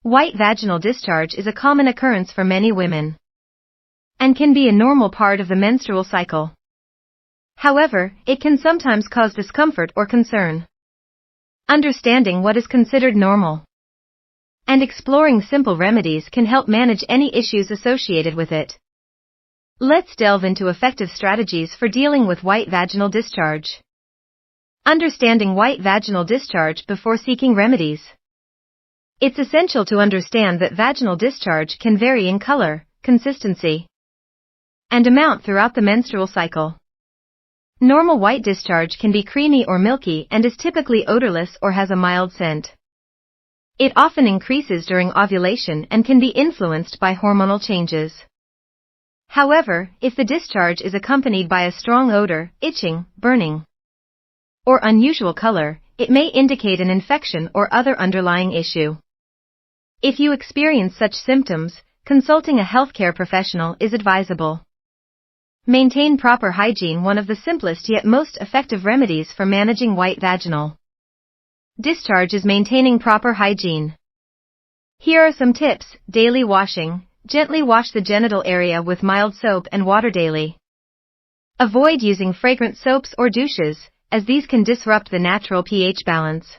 White vaginal discharge is a common occurrence for many women and can be a normal part of the menstrual cycle. However, it can sometimes cause discomfort or concern. Understanding what is considered normal and exploring simple remedies can help manage any issues associated with it. Let's delve into effective strategies for dealing with white vaginal discharge. Understanding white vaginal discharge before seeking remedies. It's essential to understand that vaginal discharge can vary in color, consistency, and amount throughout the menstrual cycle. Normal white discharge can be creamy or milky and is typically odorless or has a mild scent. It often increases during ovulation and can be influenced by hormonal changes. However, if the discharge is accompanied by a strong odor, itching, burning, or unusual color, it may indicate an infection or other underlying issue. If you experience such symptoms, consulting a healthcare professional is advisable. Maintain proper hygiene. One of the simplest yet most effective remedies for managing white vaginal discharge is maintaining proper hygiene. Here are some tips. Daily washing. Gently wash the genital area with mild soap and water daily. Avoid using fragrant soaps or douches, as these can disrupt the natural pH balance.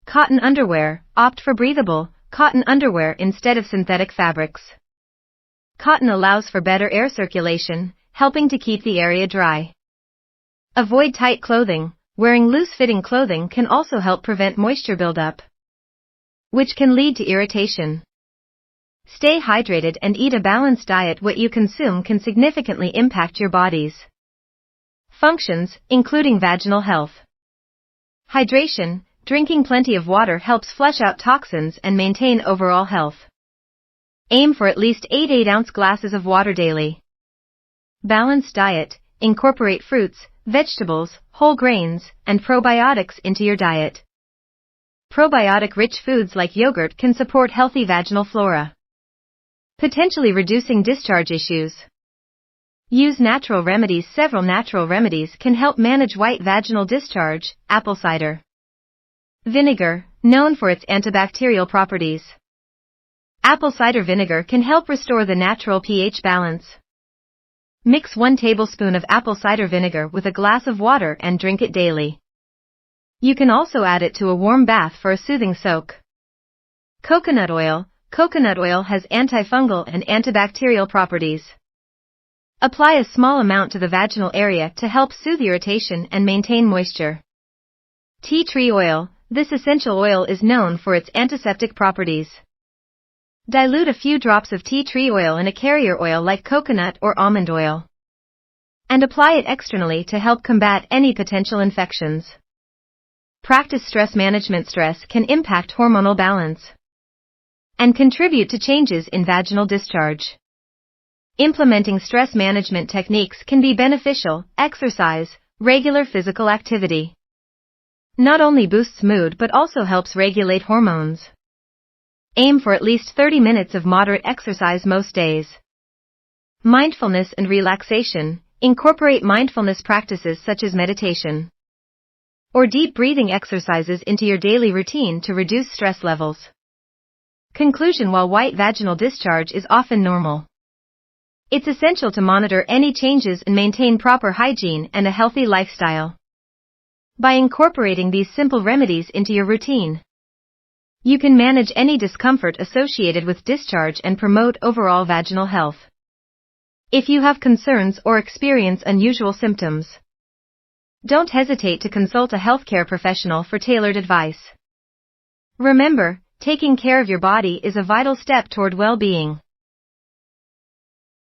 Cotton underwear. Opt for breathable, cotton underwear instead of synthetic fabrics. Cotton allows for better air circulation, helping to keep the area dry. Avoid tight clothing. Wearing loose-fitting clothing can also help prevent moisture buildup, which can lead to irritation. Stay hydrated and eat a balanced diet. What you consume can significantly impact your body's functions, including vaginal health. Hydration. Drinking plenty of water helps flush out toxins and maintain overall health. Aim for at least 8 8-ounce glasses of water daily. Balanced diet. Incorporate fruits, vegetables, whole grains, and probiotics into your diet. Probiotic-rich foods like yogurt can support healthy vaginal flora, potentially reducing discharge issues. Use natural remedies. Several natural remedies can help manage white vaginal discharge. Apple cider vinegar, known for its antibacterial properties. Apple cider vinegar can help restore the natural pH balance. Mix 1 tablespoon of apple cider vinegar with a glass of water and drink it daily. You can also add it to a warm bath for a soothing soak. Coconut oil. Coconut oil has antifungal and antibacterial properties. Apply a small amount to the vaginal area to help soothe irritation and maintain moisture. Tea tree oil. This essential oil is known for its antiseptic properties. Dilute a few drops of tea tree oil in a carrier oil like coconut or almond oil, and apply it externally to help combat any potential infections. Practice stress management. Stress can impact hormonal balance and contribute to changes in vaginal discharge. Implementing stress management techniques can be beneficial. Exercise. Regular physical activity not only boosts mood but also helps regulate hormones. Aim for at least 30 minutes of moderate exercise most days. Mindfulness and relaxation. Incorporate mindfulness practices such as meditation or deep breathing exercises into your daily routine to reduce stress levels. Conclusion. While white vaginal discharge is often normal, it's essential to monitor any changes and maintain proper hygiene and a healthy lifestyle. By incorporating these simple remedies into your routine, you can manage any discomfort associated with discharge and promote overall vaginal health. If you have concerns or experience unusual symptoms, don't hesitate to consult a healthcare professional for tailored advice. Remember, taking care of your body is a vital step toward well-being.